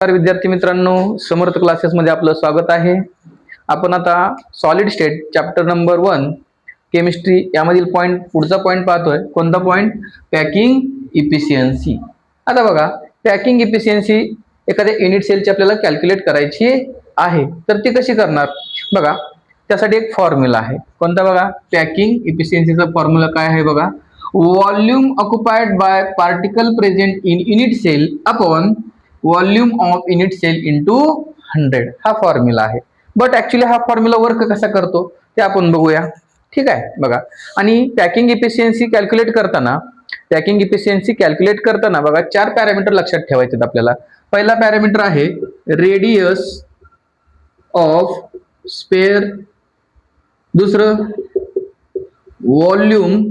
विद्यार्थी मित्रांनो, समर्थ क्लासेसमध्ये आपलं स्वागत आहे. आपण आता solid state chapter number 1 chemistry यामधील पुढचा पॉइंट पाहतोय. कोणता पॉइंट? Packing efficiency. आता बघा, पॅकिंग इफिशियन्सी एखाद्या युनिट सेलची आपल्याला कॅल्क्युलेट करायची आहे, तर ती कशी करणार? बघा, त्यासाठी एक फॉर्म्युला आहे. कोणता? बघा, पॅकिंग इफिशियन्सीचा फॉर्म्युला काय आहे? बघा, volume occupied by particle present in unit cell upon volume of unit cell into 100 हा फॉर्म्युला आहे. बट ऍक्च्युली हा फॉर्म्युला वर्क कसा करतो ते आपण बघूया. ठीक आहे, बघा. आणि पॅकिंग इफिशियन्सी कॅल्क्युलेट करताना बघा 4 पॅरामीटर लक्षात ठेवायचे आहेत आपल्याला. पहिला पॅरामीटर आहे रेडियस ऑफ स्पेअर, दुसरं volume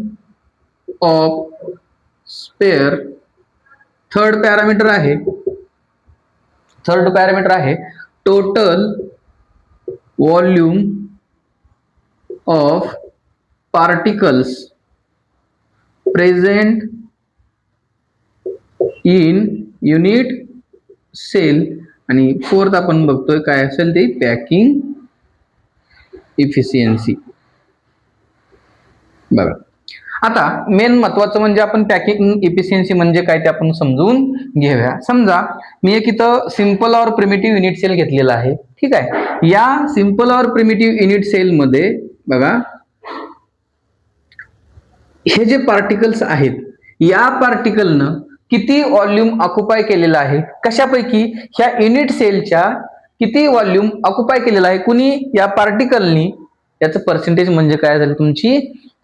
of sphere, third parameter आहे total volume of particles present in unit cell, आणि फोर्थ आपण बघतोय काय असेल ते पॅकिंग इफिशियन्सी. बघा, आता मेन महत्वाचं म्हणजे आपण पॅकिंग इफिशियन्सी म्हणजे काय ते आपण समजून घेऊया. समजा मी एक इथं सिंपल और प्रिमिटिव्ह युनिट सेल घेतलेला आहे. ठीक आहे, या सिंपल और प्रिमिटिव्ह युनिट सेल मध्ये बघा, हे जे पार्टिकल्स आहेत या पार्टिकलनं किती व्हॉल्यूम ऑक्युपाय केलेलं आहे, कशापैकी? ह्या युनिट सेलच्या किती व्हॉल्यूम ऑक्युपाय केलेलं आहे कुणी? या पार्टिकलनी. याचं पर्सेंटेज म्हणजे काय झालं तुमची?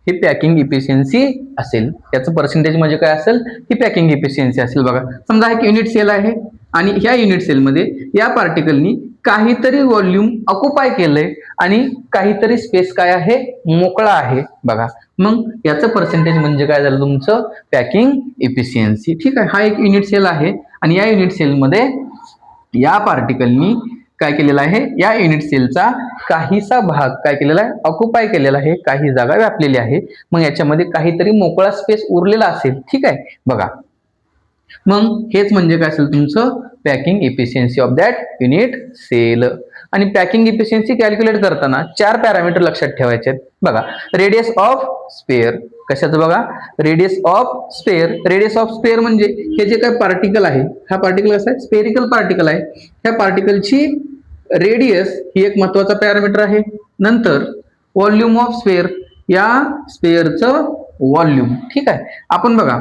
ही पॅकिंग इफिशियन्सी असेल. याचं पर्सेंटेज म्हणजे काय असेल? ही पॅकिंग इफिशियन्सी असेल. बघा, समजा एक युनिट सेल आहे आणि ह्या युनिट सेलमध्ये या पार्टिकलनी काहीतरी व्हॉल्यूम ऑक्युपाय केलंय आणि काहीतरी स्पेस काय आहे? मोकळा आहे. बघा, मग याचं पर्सेंटेज म्हणजे काय झालं तुमचं? Packing efficiency. ठीक आहे, हा एक युनिट सेल आहे आणि या युनिट सेलमध्ये या पार्टिकलनी काय केलेलं आहे? या युनिट सेलचा काहीसा भाग काय केलेला आहे? ऑक्युपाय केलेला आहे, काही जागा व्यापलेली आहे. मग याच्यामध्ये काहीतरी मोकळा स्पेस उरलेला असेल. ठीक आहे, बघा, मग हेच म्हणजे काय असेल तुमचं? Packing efficiency of that unit cell. आणि पॅकिंग इफिशियन्सी कॅल्क्युलेट करताना 4 पॅरामीटर लक्षात ठेवायचे आहेत. बघा, रेडियस ऑफ स्पेअर. कशाचं? बघा, रेडियस ऑफ स्पेअर म्हणजे हे जे काय पार्टिकल आहे, हा पार्टिकल कसा आहे? स्पेरिकल पार्टिकल आहे. ह्या पार्टिकलची रेडियस ही एक महत्वाचा पॅरामीटर आहे. नंतर व्हॉल्यूम ऑफ स्पेअर, या स्पेअरचं व्हॉल्यूम. ठीक आहे, आपण बघा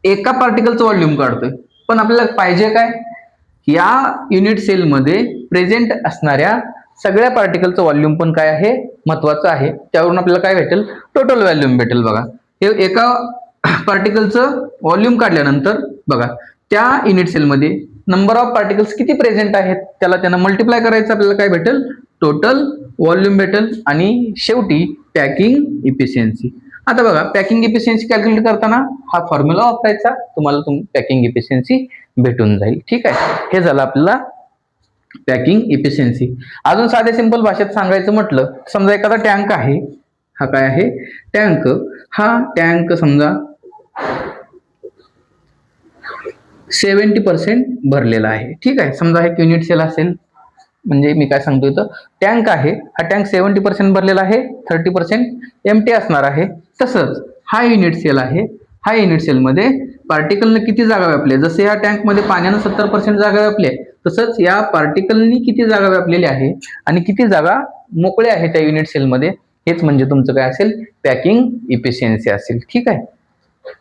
एका पार्टिकलचं व्हॉल्यूम काढतोय, पण आपल्याला पाहिजे काय? या युनिट सेलमध्ये प्रेझेंट असणाऱ्या सगळ्या पार्टिकलचं व्हॉल्यूम पण काय आहे? महत्वाचं आहे. त्यावरून आपल्याला काय भेटेल? टोटल व्हॉल्यूम भेटेल. बघा, हे एका पार्टिकलचं व्हॉल्यूम काढल्यानंतर बघा, त्या युनिट सेलमध्ये नंबर ऑफ पार्टिकल्स किती प्रेझेंट आहेत त्यानं मल्टिप्लाय करायचं, आपल्याला काय भेटेल? टोटल व्हॉल्यूम भेटेल. आणि शेवटी पॅकिंग इफिशियन्सी. आता बघा, पॅकिंग इफिशियन्सी कॅल्क्युलेट करताना हा फॉर्म्युला वापरायचा, तुम्हाला पॅकिंग इफिशियन्सी भेटून जाईल. ठीक आहे, हे झालं आपल्याला पॅकिंग इफिशियन्सी. अजून साधे सिंपल भाषेत सांगायचं म्हटलं, समजा एखादा टँक आहे. हा काय आहे? टँक. हा टँक समजा 70% भरलेला आहे. ठीक आहे, समजा एक युनिट सेल असेल, म्हणजे मी काय सांगतो इथं, टँक आहे, हा टँक 70% भरलेला आहे, 30% एम्प्टी असणार आहे. तसंच हा युनिट सेल आहे, हा युनिट सेलमध्ये पार्टिकलने किती जागा व्यापल्या? जसे या टँक मध्ये पाण्यानं 70% जागा व्यापली, तसंच या पार्टिकलनी किती जागा व्यापलेली आहे आणि किती जागा मोकळ्या आहेत त्या युनिट सेलमध्ये, हेच म्हणजे तुमचं काय असेल? पॅकिंग इफिशियन्सी असेल. ठीक आहे,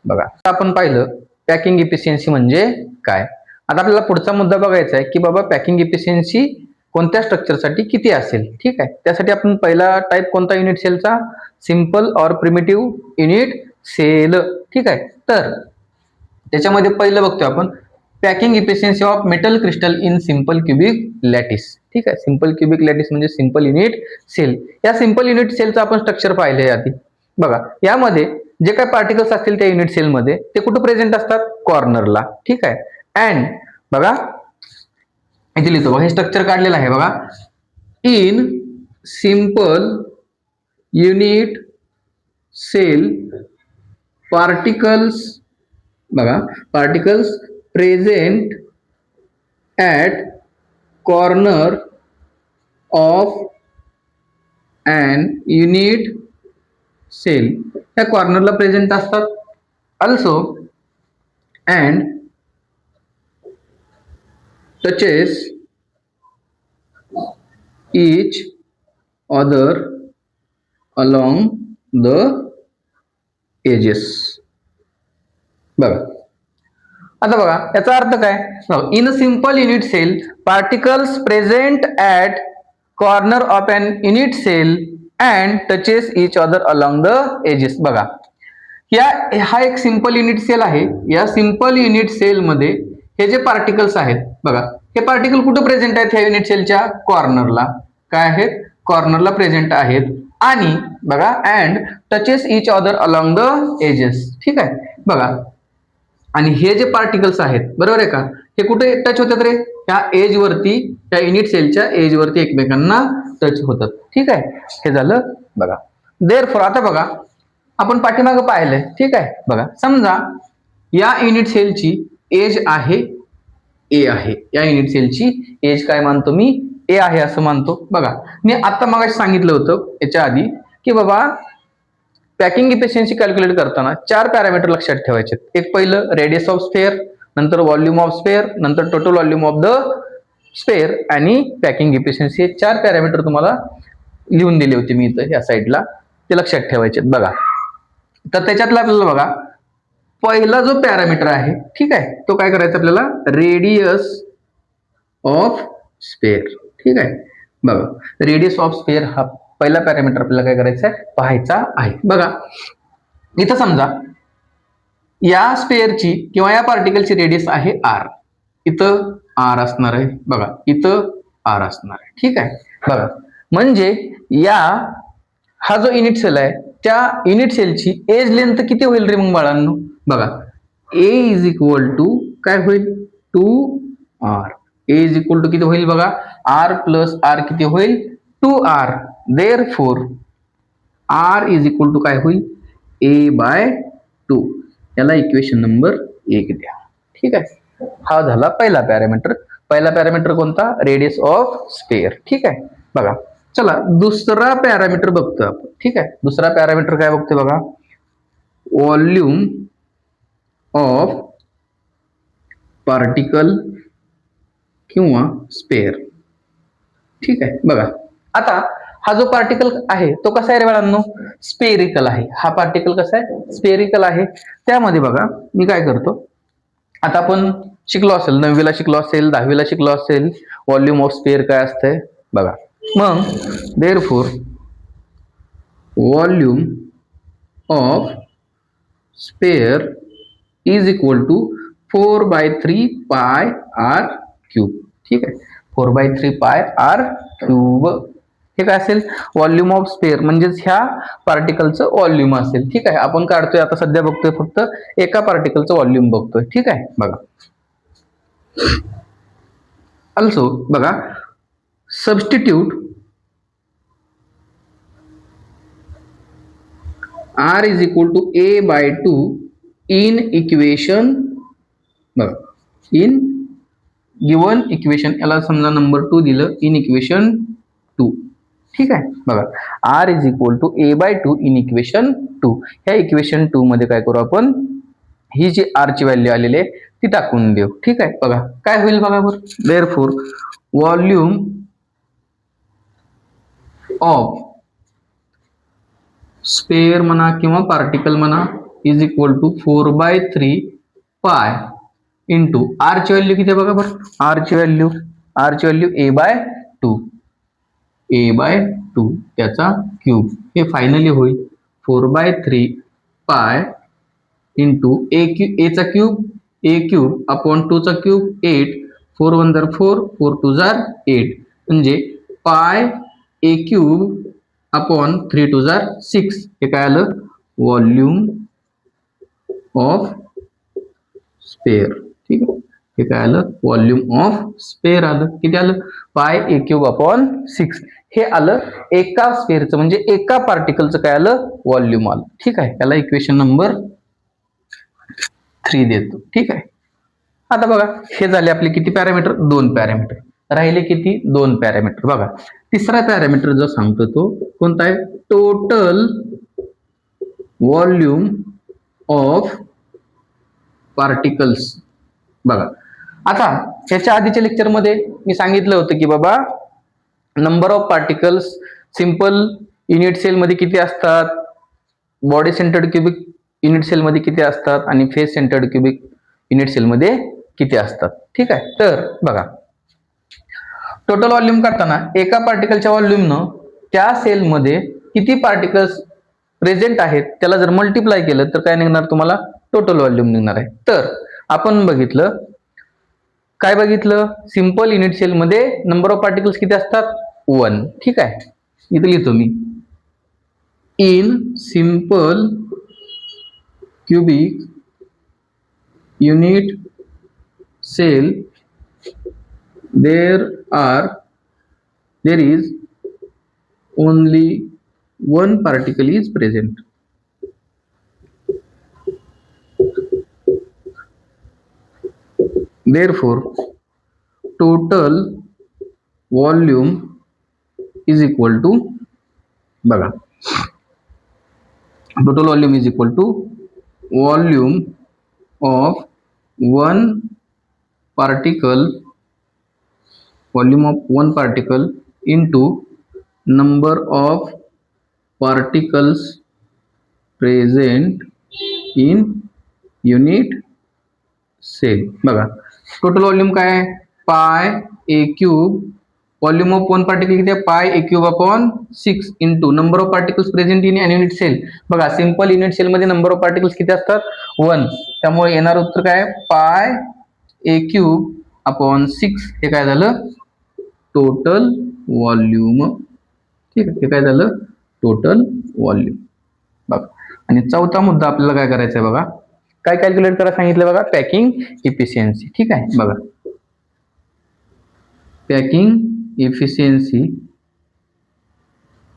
बघा, आपण पाहिलं पॅकिंग इफिशियन्सी म्हणजे काय. आता आपल्याला पुढचा मुद्दा बघायचा आहे की बाबा पॅकिंग इफिशियन्सी कोणत्या स्ट्रक्चरसाठी किती असेल. ठीक आहे, त्यासाठी आपण पहिला टाईप कोणता युनिट सेलचा? सिंपल और प्रिमिटिव्ह युनिट सेल. ठीक आहे, तर त्याच्यामध्ये पहिलं बघतोय आपण packing efficiency of metal crystal in simple cubic lattice. ठीक आहे, सिंपल क्युबिक लॅटिस म्हणजे सिंपल युनिट सेल. या सिंपल युनिट सेलचं आपण स्ट्रक्चर पाहिलंय आधी. बघा, यामध्ये जे काही पार्टिकल्स असतील त्या युनिट सेलमध्ये ते कुठे प्रेझेंट असतात? कॉर्नरला. ठीक आहे, अँड बघा इथे लिहितो, हे स्ट्रक्चर काढलेलं आहे बघा. In simple unit cell particles, बघा, particles present at corner of and unit cell, ह्या कॉर्नरला प्रेझेंट असतात. Also and touches each other along the edges. बघा आता बघा याचा अर्थ काय, in a simple unit cell particles present at corner of an unit cell and touches each other along the edges. बघा हा एक सिंपल युनिट सेल आहे. या सिंपल युनिट सेल मध्ये हे जे पार्टिकल्स आहेत बघा, हे पार्टिकल कुठे प्रेझेंट आहेत, ह्या युनिट सेलच्या कॉर्नरला काय आहेत, कॉर्नरला प्रेझेंट आहेत. आणि बघा and touches each other along the edges. ठीक आहे बघा, आणि हे जे पार्टिकल्स आहेत बरोबर आहे का, हे कुठे टच होतात रे, ह्या एज वरती, त्या युनिट सेलच्या एज वरती एकमेकांना टच होतात. ठीक आहे, हे झालं बघा. देअरफॉर आता बघा आपण पाठीमागं पाहिलंय. ठीक आहे बघा, समजा या युनिट सेलची एज आहे ए आहे, या युनिट सेलची एज काय मानतो मी, ए आहे असं मानतो. बघा मी आता मगाशी सांगितलं होतं याच्या आधी की बाबा पॅकिंग इफिशियन्सी कॅल्क्युलेट करताना 4 पॅरामीटर लक्षात ठेवायचे. एक पहिलं रेडियस ऑफ स्फेअर, नंतर व्हॉल्यूम ऑफ स्फेअर, नंतर total volume of the sphere आणि पॅकिंग इफिशियन्सी. हे 4 पॅरामीटर तुम्हाला लिहून दिले होते मी इथं या साईडला, ते लक्षात ठेवायचे. बघा तर त्याच्यातला आपल्याला बघा पहिला जो पॅरामीटर आहे, ठीक आहे, तो काय करायचा आपल्याला, रेडियस ऑफ स्फेअर. ठीक आहे बघा, रेडियस ऑफ स्फेअर हा पहिला पॅरामीटर आपल्याला काय करायचा आहे, पाहायचा आहे. बघा इथं समजा या स्फेअरची किंवा या पार्टिकलची रेडियस आहे आर, इथं आर असणार आहे. बघा इथं आर असणार आहे. ठीक आहे बघा, म्हणजे या हा जो युनिट सेल आहे त्या युनिट सेलची एज लेंथ किती होईल रे मग बाळांनो. बघा ए इज इक्वल टू काय होईल, 2r. A is equal to किती होईल बघा, आर प्लस आर किती होईल, 2r. Therefore r is equal to काय होईल, a/2. याला इक्वेशन नंबर 1 द्या. ठीक आहे, हा झाला पहिला पॅरामीटर. पहिला पॅरामीटर कोणता, रेडियस ऑफ स्फेअर. ठीक आहे बघा, चला दुसरा पॅरामीटर बघतो आपण. ठीक आहे, दुसरा पॅरामीटर काय बघतोय बघा, व्हॉल्यूम ऑफ पार्टिकल किंवा स्फेअर. ठीक आहे बघा, आता हा जो पार्टिकल आहे तो कसा आहे रे बाळांनो, स्पेरिकल आहे. हा पार्टिकल कसा आहे, स्पेरिकल आहे. त्यामध्ये बघा मी काय करतो, आता आपण शिकलो असेल, 9वीला शिकलो असेल, 10वीला शिकलो असेल, व्हॉल्यूम ऑफ स्फेअर काय असतंय बघा. मग therefore volume of sphere is equal to 4/3 pi R cube. ठीक आहे, 4/3 पाय आर क्यूब. हे काय असेल, व्हॉल्यूम ऑफ स्फेअर म्हणजेच ह्या पार्टिकलचं व्हॉल्यूम असेल. ठीक आहे, आपण काढतोय आता सध्या बघतोय फक्त एका पार्टिकलचं व्हॉल्यूम बघतोय. ठीक आहे बघा, ऑल्सो बघा substitute r is equal to a/2 in equation. बघा इन गिवन इक्वेशन, याला समजा नंबर 2 दिलं, इन इक्वेशन 2. ठीक आहे बघा, r is equal to a/2 in equation 2. ह्या इक्वेशन 2 मध्ये काय करू आपण, ही जी r ची व्हॅल्यू आलेली आहे ती टाकून देऊ. ठीक आहे बघा काय होईल बघा बरं, देअरफॉर व्हॉल्यूम ऑफ स्फेअर म्हणा किंवा पार्टिकल म्हणा is equal to 4/3 pi into R ची व्हॅल्यू किती बघा बरं, आर ची व्हॅल्यू a/2, a/2 त्याचा क्यूब. हे फायनली होईल 4/3 पाय इंटू ए चा क्यूब, ए क्यूब अपॉन 2 चा क्यूब 8, 4 1 जार 4, 4 2 जार 8, म्हणजे पाय ए क्यूब अपॉन 3 2 जार 6. हे काय आलं, व्हॉल्यूम ऑफ स्फेअर. ठीक आहे, हे काय आलं, व्हॉल्यूम ऑफ स्फेअर आलं. किती आलं, पाय ए क्यूब अपॉन 6. हे आलं एका स्फेअरचं म्हणजे एका पार्टिकलचं काय आलं, व्हॉल्यूम आलं. ठीक आहे, याला इक्वेशन नंबर 3 देतो. ठीक आहे आता बघा हे झाले आपले किती पॅरामीटर, 2 पॅरामीटर. राहिले किती, 2 पॅरामीटर. बघा तिसरा पॅरामीटर जो सांगतो तो कोणता आहे, टोटल व्हॉल्यूम ऑफ पार्टिकल्स. बघा आता याच्या आधीच्या लेक्चरमध्ये मी सांगितलं होतं की बाबा number of particles simple unit cell मध्ये किती असतात, body centered cubic unit cell मध्ये किती असतात आणि face centered cubic unit cell मध्ये किती असतात. ठीक आहे. तर बघा टोटल व्हॉल्यूम काढताना एका पार्टिकलच्या व्हॉल्यूमनं त्या सेलमध्ये किती पार्टिकल्स प्रेझेंट आहेत त्याला जर मल्टिप्लाय केलं तर काय निघणार तुम्हाला, टोटल व्हॉल्यूम निघणार आहे. तर आपण बघितलं काय बघितलं, सिंपल युनिट सेल मध्ये नंबर ऑफ पार्टिकल्स किती असतात, 1. ठीक आहे. इथे लिहितो मी, in simple cubic unit cell there is only one particle is present. Therefore total volume is equal to, बघा total volume is equal to volume of one particle, volume of one particle into number of particles present in unit cell. बघा total volume काय आहे, pi a cube, volume of one particle किती आहे, pi a cube upon 6 into number of particles present in an unit cell. बघा simple unit cell मध्ये number of particles किती असतात, 1. त्यामुळे येणार उत्तर काय, पाय ए क्यूब अपॉन 6. हे काय झालं, टोटल व्हॉल्यूम. ठीक आहे, हे काय झालं, टोटल व्हॉल्यूम. बघा आणि चौथा मुद्दा आपल्याला काय करायचा आहे, बघा काय कॅल्क्युलेट करा सांगितलं, बघा पॅकिंग इफिशियन्सी. ठीक आहे. बघा पॅकिंग इफिशियन्सी,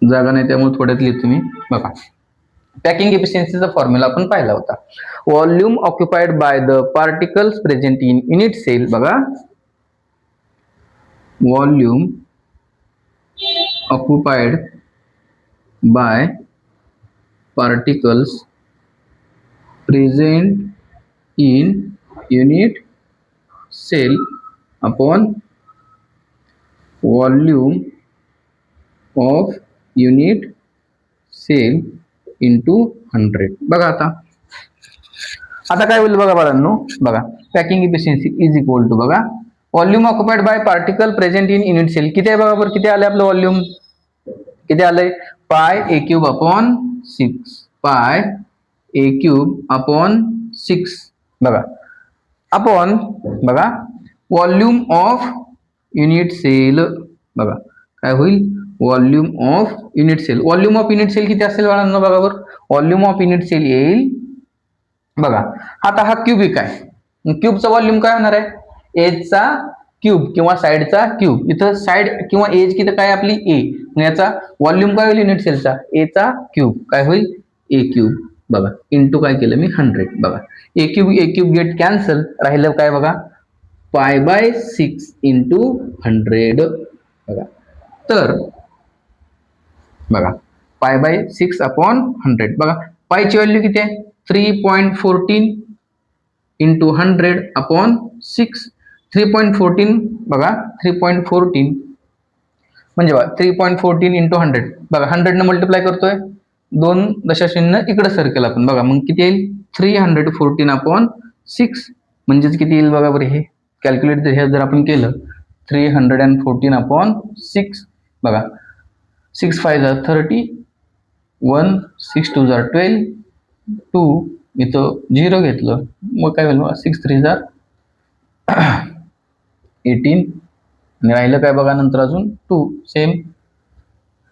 जागा नाही त्यामुळे थोड्यात लिहितो मी. बघा पॅकिंग इफिशियन्सीचा फॉर्म्युला आपण पाहिला होता, volume occupied by the particles present in unit cell. बघा volume occupied by particles present in unit cell upon volume of unit cell into 100. बघा आता काय होईल बघा बाळांनो, बघा packing efficiency is equal to, बघा volume occupied by particle present in unit cell किती आहे, बघा बरं किती आले आपलं व्हॉल्यूम, किती आलंय, पाय ए क्यूब अपॉन 6, पाय ए क्यूब अपॉन 6. बघा अपॉन, बघा व्हॉल्यूम ऑफ युनिट सेल. बघा काय होईल, volume of unit cell. Volume of unit cell किती असेल बाळांनो, बघा बरं व्हॉल्यूम ऑफ युनिट सेल येईल, बघा आता हा क्यूबिक आहे, क्यूबचा व्हॉल्यूम काय होणार आहे, एजचा क्यूब किंवा साइडचा क्यूब. इथं साइड किंवा एज किती काय आपली ए, याचा व्हॉल्यूम काय होईल युनिट सेलचा, एचा क्यूब काय होईल, ए क्यूब. बघा इंटू काय केलं मी 100. बघा ए क्यूब गेट कॅन्सल, राहिलं काय बघा पाय बाय 6 इंटू 100. बघा तर बघा पाय बाय 6 अपॉन 100. बघा पायची व्हॅल्यू किती आहे, 3.14 इंटू 100 अपॉन 6. 3.14 बघा 3.14 म्हणजे बघा 3.14 इंटू 100. बघा 100 न मल्टिप्लाय करतोय, 2.0 इकडे सर्कल आपण. बघा मग किती येईल, 314 अपॉन 6 म्हणजेच किती येईल बघा बरं, हे कॅल्क्युलेट जर आपण केलं 314 अपॉन 6. बघा 6 5 30, 1 6 2 12, 2 इथं 0 घेतलं मग काय होईल, 6 3 18 आणि राहिलं काय बघा नंतर अजून 2. सेम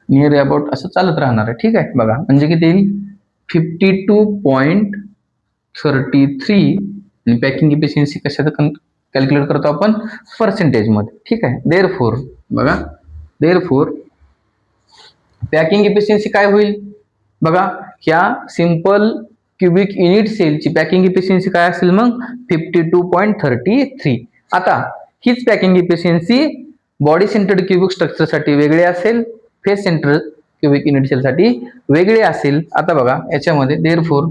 नियर अबाउट असं चालत राहणार आहे. ठीक आहे. बघा म्हणजे किती येईल, 52.33. आणि पॅकिंग इफिशियन्सी कशात कॅल्क्युलेट करतो आपण, पर्सेंटेज मध्ये. ठीक आहे. देअरफॉर बघा, देअरफॉर पॅकिंग इफिशियन्सी काय होईल बघा, ह्या सिंपल क्युबिक युनिट सेलची पॅकिंग इफिशियन्सी काय असेल मग 52.33. आता हीच packing efficiency body centered cubic structure साठी वेगळे असेल, face center cubic unit cell साठी वेगळे असेल. आता बघा याच्यामध्ये therefore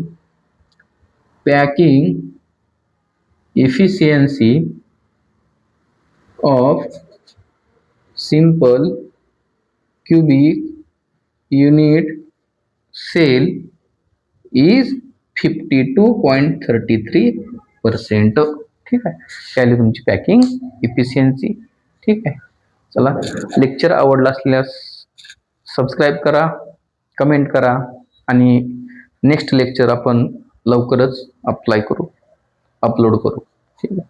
packing efficiency of simple cubic unit cell is 52.33%. ठीक आहे, त्याली तुमची पॅकिंग इफिशियन्सी. ठीक आहे, चला लेक्चर आवडला असल्यास सबस्क्राईब करा, कमेंट करा आणि नेक्स्ट लेक्चर आपण लवकरच अपलोड करू. ठीक आहे.